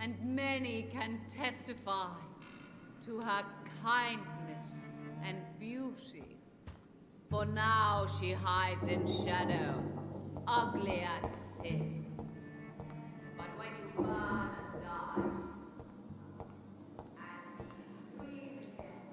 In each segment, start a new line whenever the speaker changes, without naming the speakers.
and many can testify to her kindness and beauty. For now she hides in shadow, ugly as sin. But when you burn and die, and be free again.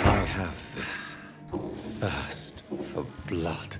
I have this thirst for blood.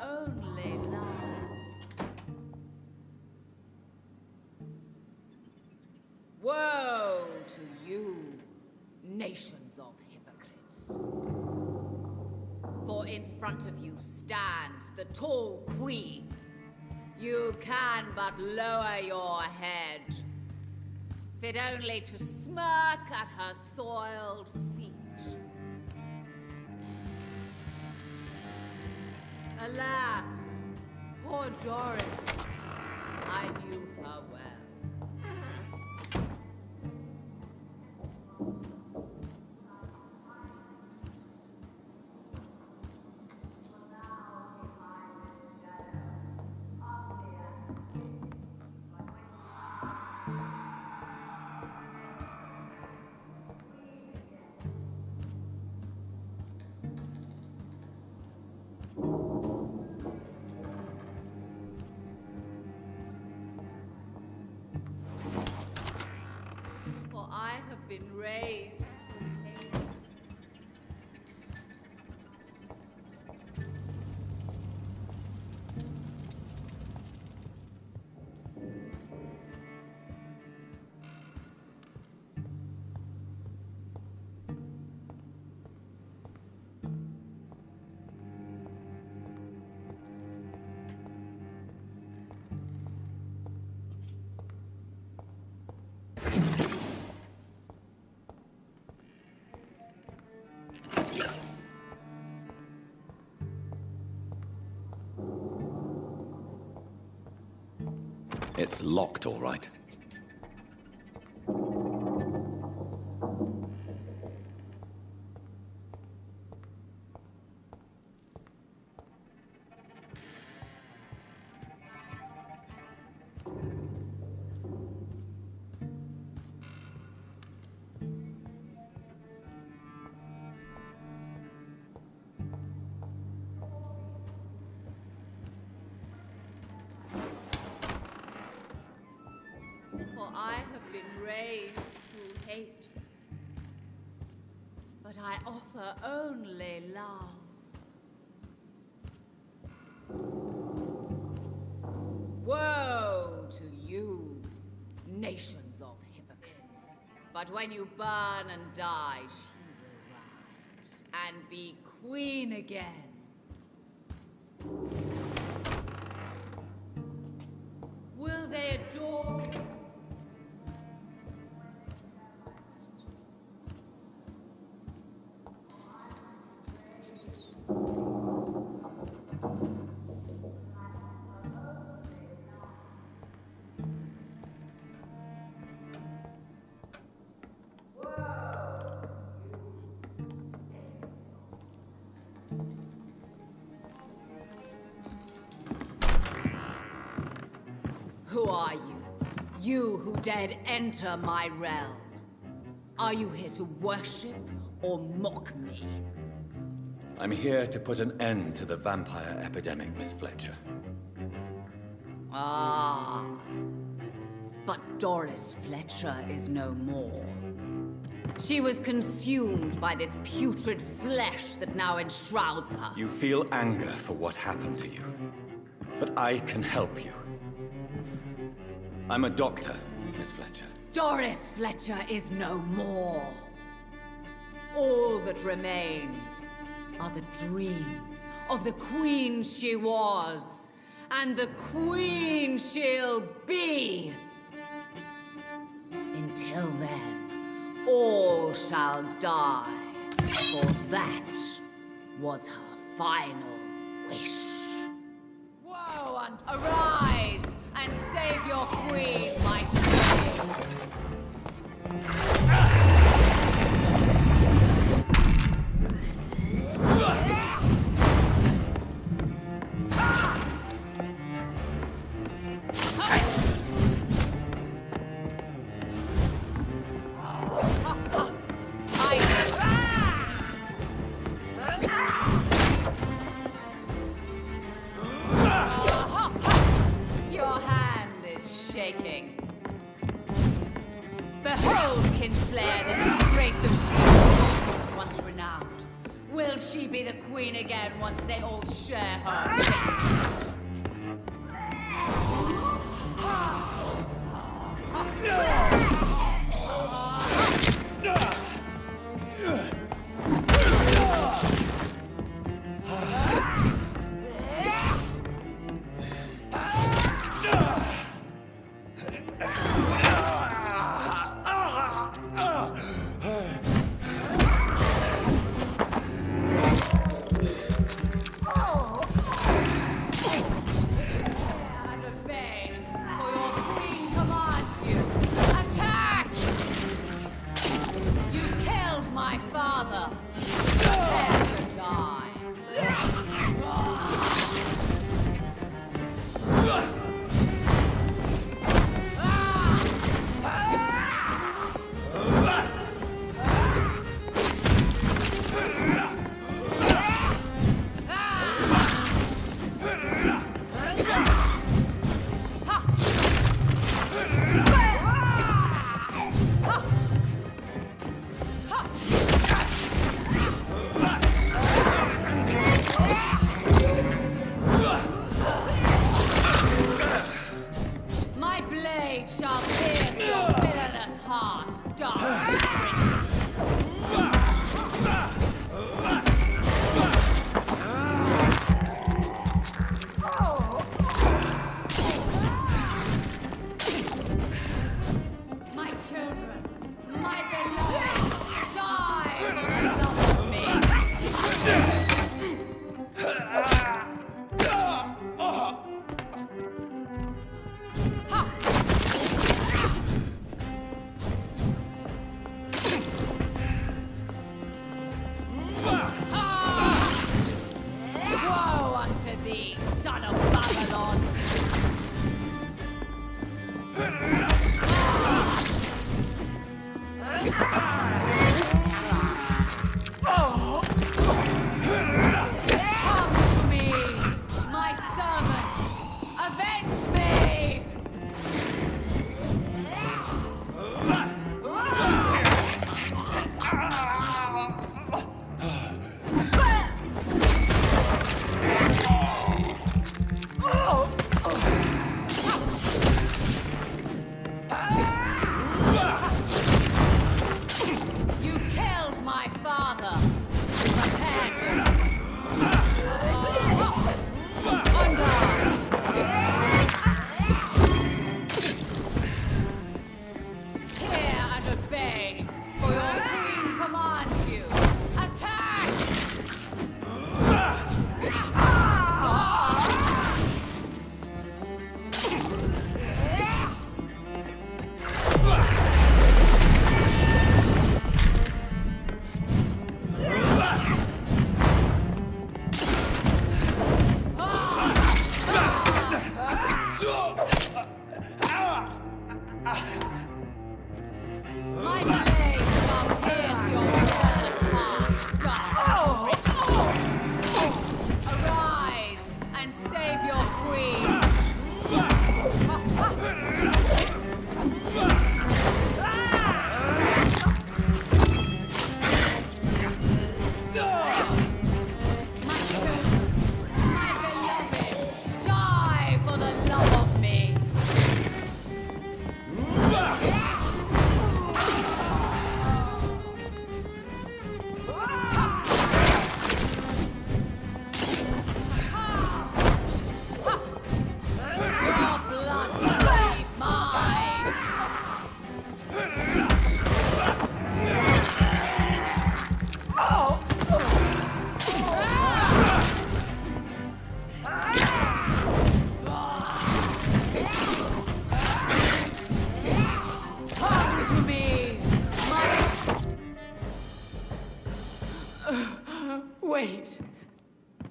Only love. Woe to you, nations of hypocrites. For in front of you stands the tall queen. You can but lower your head, fit only to smirk at her soiled feet. Alas, poor Doris. I knew her well. For I have been raised through hate.
It's locked, all right.
For I have been raised through hate. But I offer only love. Woe to you, nations of hypocrites. But when you burn and die, she will rise and be queen again. Will they adore? Who are you? You who dared enter my realm. Are you here to worship or mock me?
I'm here to put an end to the vampire epidemic, Miss Fletcher.
Ah. But Doris Fletcher is no more. She was consumed by this putrid flesh that now enshrouds her.
You feel anger for what happened to you. But I can help you. I'm a doctor, Miss Fletcher.
Doris Fletcher is no more. All that remains are the dreams of the queen she was, and the queen she'll be. Until then, all shall die, for that was her final wish. Woe and arise and save your queen, my slaves. Your hand is shaking. Behold, Kinslayer, the disgrace of she who was once renowned. Will she be the queen again once they all share her fate?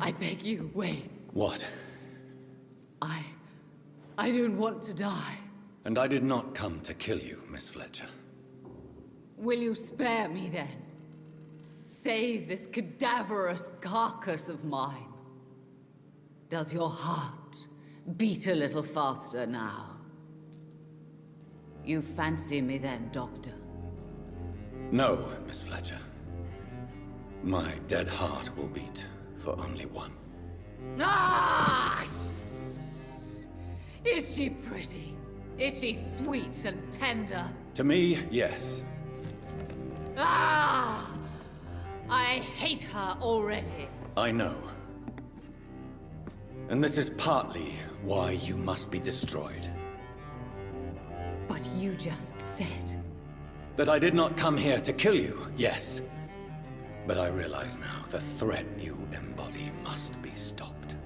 I beg you, wait.
What?
I don't want to die.
And I did not come to kill you, Miss Fletcher.
Will you spare me then? Save this cadaverous carcass of mine. Does your heart beat a little faster now? You fancy me then, Doctor?
No, Miss Fletcher. My dead heart will beat for only one.
Ah! Is she pretty? Is she sweet and tender?
To me, yes.
Ah! I hate her already.
I know. And this is partly why you must be destroyed.
But you just said...
That I did not come here to kill you, yes. But I realize now the threat you embody must be stopped.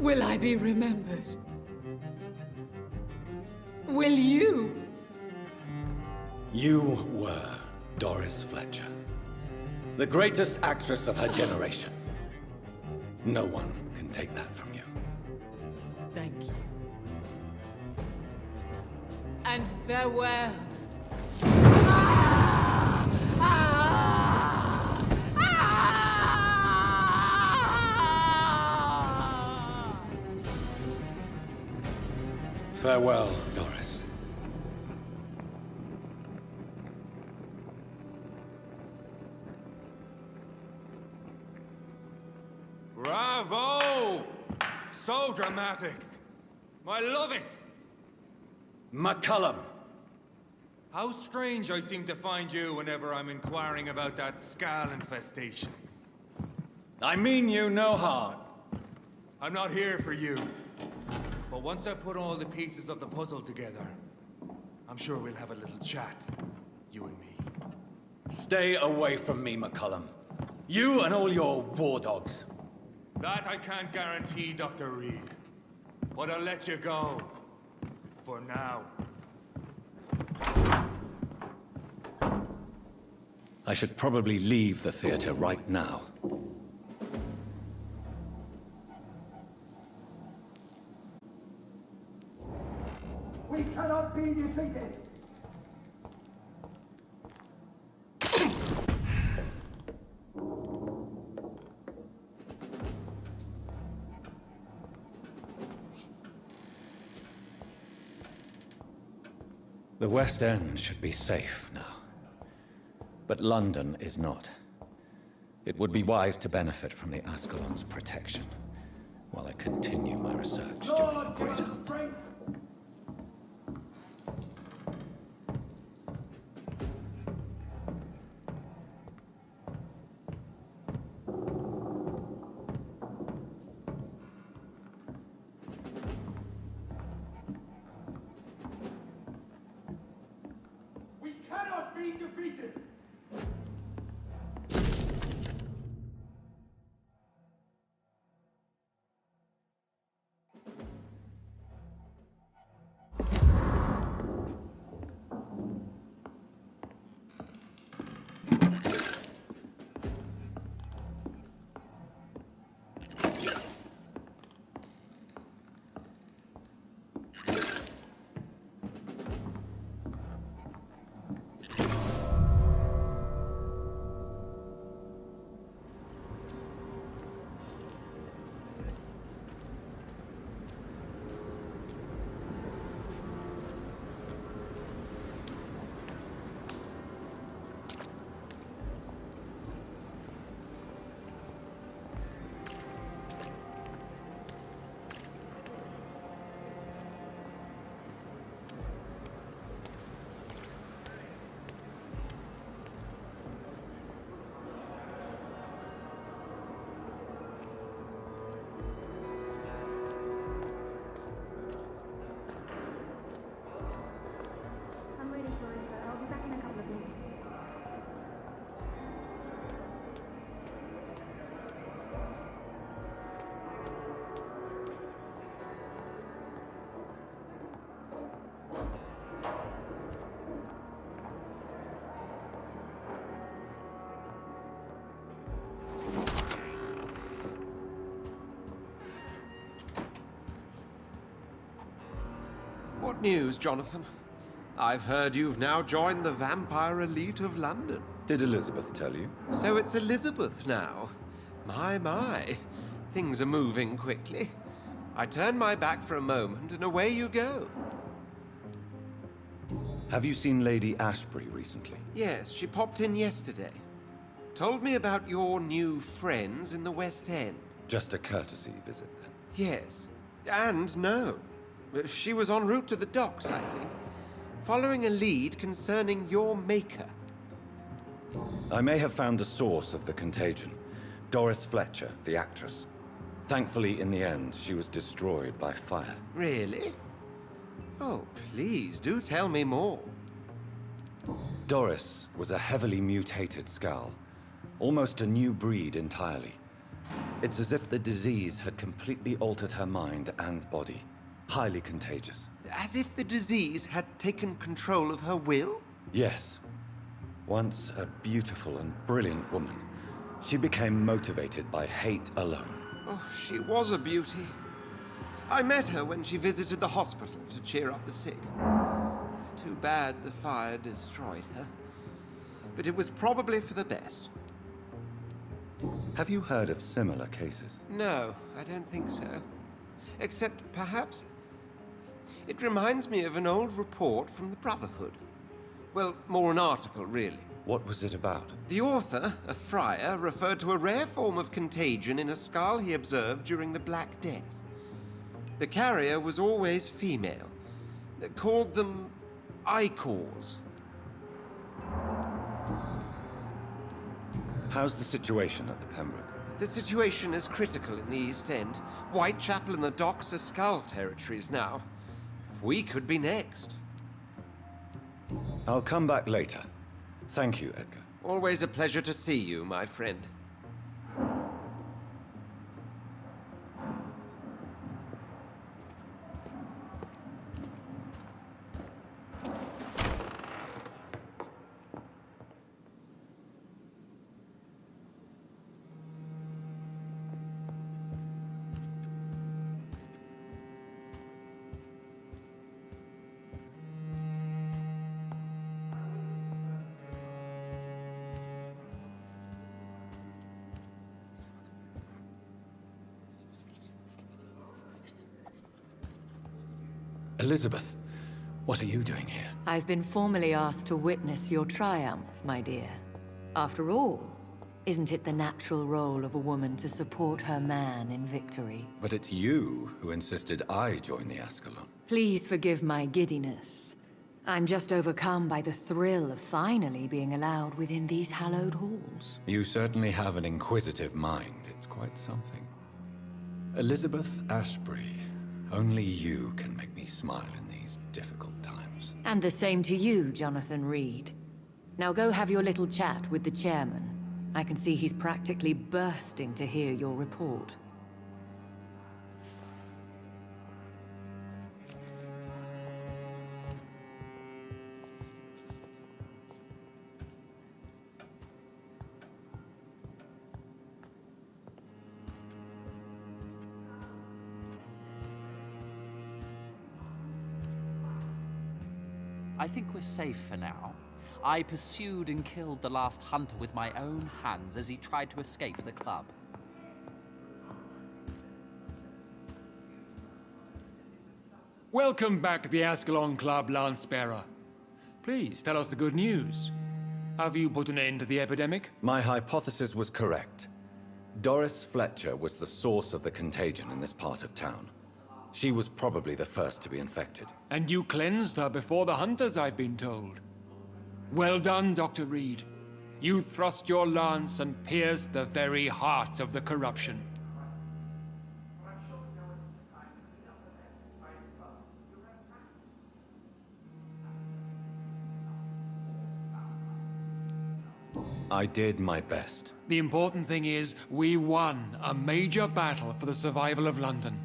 Will I be remembered? Will you?
You were Doris Fletcher. The greatest actress of her generation. No one can take that from you.
Thank you. And farewell. Ah! Ah! Ah!
Farewell, Doris.
Bravo! So dramatic. I love it.
McCullum!
How strange I seem to find you whenever I'm inquiring about that Skal infestation.
I mean you no harm.
I'm not here for you. But once I put all the pieces of the puzzle together, I'm sure we'll have a little chat, you and me.
Stay away from me, McCullum. You and all your war dogs.
That I can't guarantee, Dr. Reed. But I'll let you go. For now.
I should probably leave the theater right now.
We cannot be defeated!
The West End should be safe now. But London is not. It would be wise to benefit from the Ascalon's protection, while I continue my research to
Lord, give
upgrade
us strength!
We cannot be defeated!
news, Jonathan. I've heard you've now joined the vampire elite of London.
Did Elizabeth tell you?
So it's Elizabeth now. My. Things are moving quickly. I turn my back for a moment, and away you go.
Have you seen Lady Ashbury recently?
Yes, she popped in yesterday. Told me about your new friends in the West End.
Just a courtesy visit, then?
Yes. And no. She was en route to the docks, I think. Following a lead concerning your maker.
I may have found the source of the contagion. Doris Fletcher, the actress. Thankfully, in the end, she was destroyed by fire.
Really? Oh, please, do tell me more.
Doris was a heavily mutated skull. Almost a new breed entirely. It's as if the disease had completely altered her mind and body. Highly contagious.
As if the disease had taken control of her will?
Yes. Once a beautiful and brilliant woman, she became motivated by hate alone.
Oh, she was a beauty. I met her when she visited the hospital to cheer up the sick. Too bad the fire destroyed her. But it was probably for the best.
Have you heard of similar cases?
No, I don't think so. Except, perhaps, it reminds me of an old report from the Brotherhood. Well, more an article, really.
What was it about?
The author, a friar, referred to a rare form of contagion in a skull he observed during the Black Death. The carrier was always female. They called them Icors.
How's the situation at the Pembroke?
The situation is critical in the East End. Whitechapel and the docks are skull territories now. We could be next.
I'll come back later. Thank you, Edgar.
Always a pleasure to see you, my friend.
Elizabeth, what are you doing here?
I've been formally asked to witness your triumph, my dear. After all, isn't it the natural role of a woman to support her man in victory?
But it's you who insisted I join the Ascalon.
Please forgive my giddiness. I'm just overcome by the thrill of finally being allowed within these hallowed halls.
You certainly have an inquisitive mind. It's quite something. Elizabeth Ashbury, only you can make me smile in these difficult times.
And the same to you, Jonathan Reed. Now go have your little chat with the chairman. I can see he's practically bursting to hear your report.
I think we're safe for now. I pursued and killed the last hunter with my own hands as he tried to escape the club.
Welcome back to the Ascalon Club, Lance-Bearer. Please, tell us the good news. Have you put an end to the epidemic?
My hypothesis was correct. Doris Fletcher was the source of the contagion in this part of town. She was probably the first to be infected.
And you cleansed her before the hunters, I've been told. Well done, Dr. Reed. You thrust your lance and pierced the very heart of the corruption.
I did my best.
The important thing is, we won a major battle for the survival of London.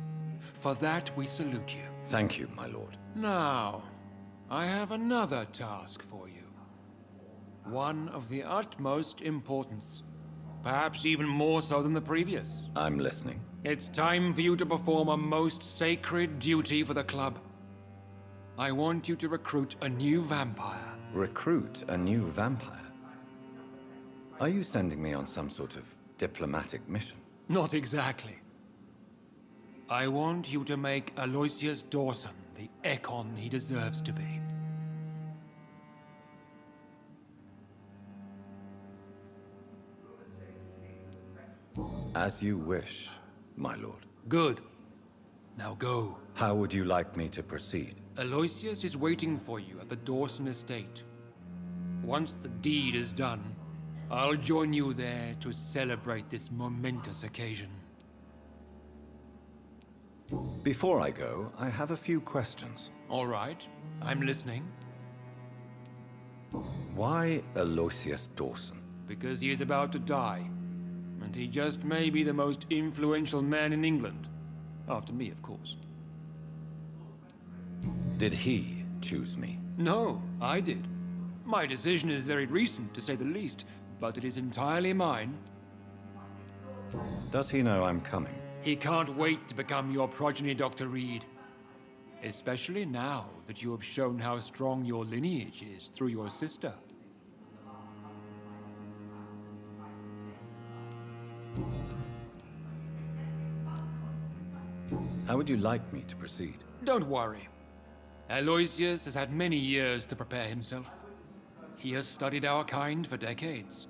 For that, we salute you.
Thank you, my lord.
Now, I have another task for you. One of the utmost importance. Perhaps even more so than the previous.
I'm listening.
It's time for you to perform a most sacred duty for the club. I want you to recruit a new vampire.
Recruit a new vampire? Are you sending me on some sort of diplomatic mission?
Not exactly. I want you to make Aloysius Dawson the Ekon he deserves to be.
As you wish, my lord.
Good. Now go.
How would you like me to proceed?
Aloysius is waiting for you at the Dawson estate. Once the deed is done, I'll join you there to celebrate this momentous occasion.
Before I go, I have a few questions.
All right, I'm listening.
Why Aloysius Dawson?
Because he is about to die. And he just may be the most influential man in England. After me, of course.
Did he choose me?
No, I did. My decision is very recent, to say the least, but it is entirely mine.
Does he know I'm coming?
He can't wait to become your progeny, Dr. Reed. Especially now that you have shown how strong your lineage is through your sister.
How would you like me to proceed?
Don't worry. Aloysius has had many years to prepare himself. He has studied our kind for decades.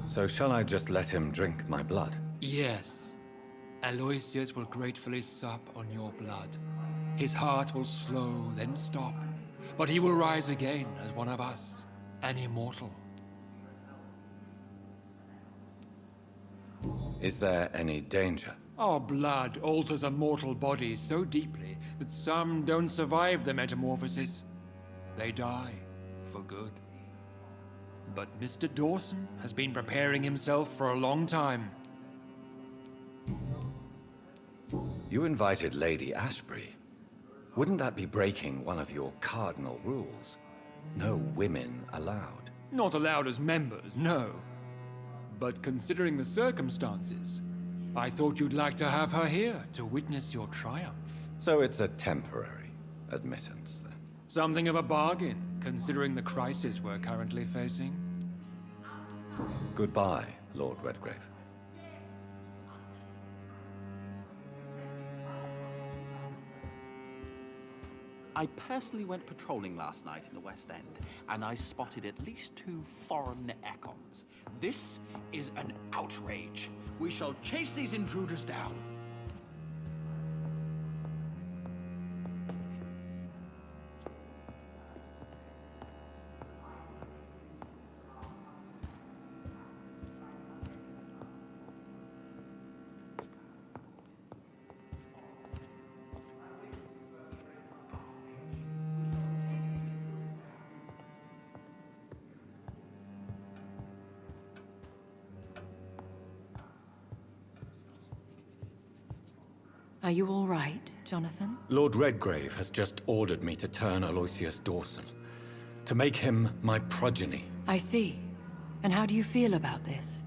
So shall I just let him drink my blood?
Yes. Aloysius will gratefully sup on your blood. His heart will slow, then stop. But he will rise again as one of us, an immortal.
Is there any danger?
Our blood alters a mortal body so deeply that some don't survive the metamorphosis. They die for good. But Mr. Dawson has been preparing himself for a long time.
You invited Lady Ashbury. Wouldn't that be breaking one of your cardinal rules? No women allowed.
Not allowed as members, no. But considering the circumstances, I thought you'd like to have her here to witness your triumph.
So it's a temporary admittance, then?
Something of a bargain, considering the crisis we're currently facing.
Goodbye, Lord Redgrave.
I personally went patrolling last night in the West End, and I spotted at least 2 foreign Ekons. This is an outrage. We shall chase these intruders down.
Are you all right, Jonathan?
Lord Redgrave has just ordered me to turn Aloysius Dawson, to make him my progeny.
I see. And how do you feel about this?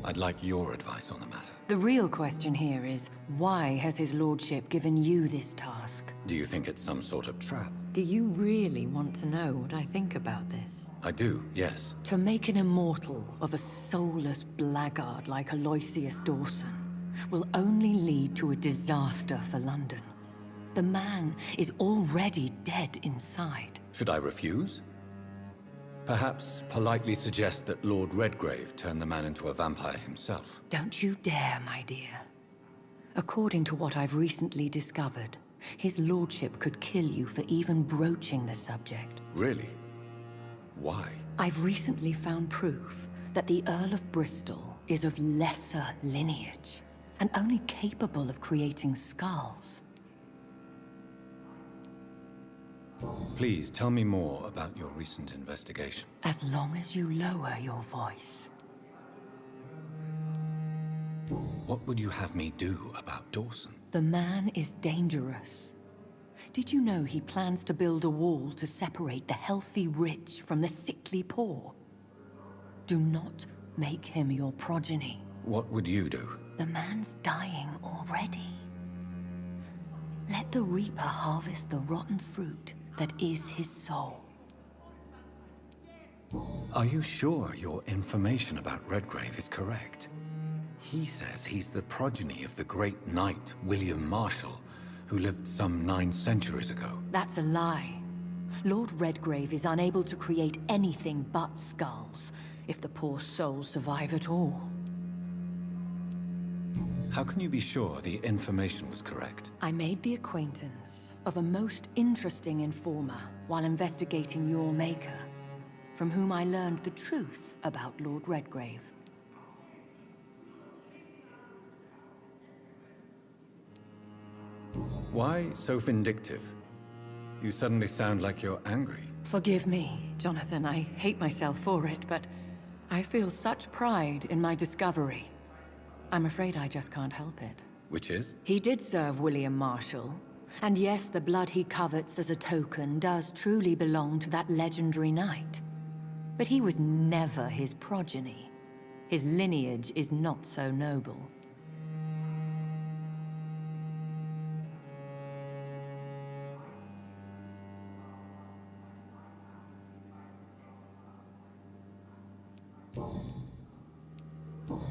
I'd like your advice on the matter.
The real question here is, why has his lordship given you this task?
Do you think it's some sort of trap?
Do you really want to know what I think about this?
I do, yes.
To make an immortal of a soulless blackguard like Aloysius Dawson will only lead to a disaster for London. The man is already dead inside.
Should I refuse? Perhaps politely suggest that Lord Redgrave turn the man into a vampire himself.
Don't you dare, my dear. According to what I've recently discovered, his lordship could kill you for even broaching the subject.
Really? Why?
I've recently found proof that the Earl of Bristol is of lesser lineage, and only capable of creating skulls.
Please tell me more about your recent investigation.
As long as you lower your voice.
What would you have me do about Dawson?
The man is dangerous. Did you know he plans to build a wall to separate the healthy rich from the sickly poor? Do not make him your progeny.
What would you do?
The man's dying already. Let the Reaper harvest the rotten fruit that is his soul.
Are you sure your information about Redgrave is correct? He says he's the progeny of the great knight William Marshall, who lived some 9 centuries ago.
That's a lie. Lord Redgrave is unable to create anything but skulls, if the poor soul survive at all.
How can you be sure the information was correct?
I made the acquaintance of a most interesting informer while investigating your maker, from whom I learned the truth about Lord Redgrave.
Why so vindictive? You suddenly sound like you're angry.
Forgive me, Jonathan. I hate myself for it, but I feel such pride in my discovery. I'm afraid I just can't help it.
Which is?
He did serve William Marshall. And yes, the blood he covets as a token does truly belong to that legendary knight. But he was never his progeny. His lineage is not so noble.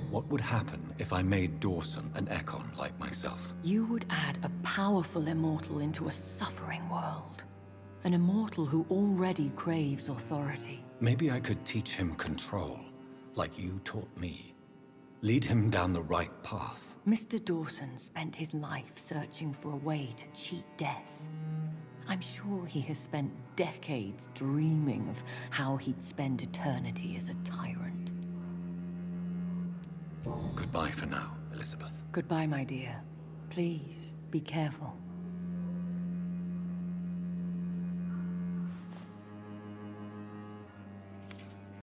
What would happen if I made Dawson an Ekon like myself?
You would add a powerful immortal into a suffering world. An immortal who already craves authority.
Maybe I could teach him control, like you taught me. Lead him down the right path.
Mr. Dawson spent his life searching for a way to cheat death. I'm sure he has spent decades dreaming of how he'd spend eternity as a tyrant.
Goodbye for now, Elizabeth.
Goodbye, my dear. Please, be careful.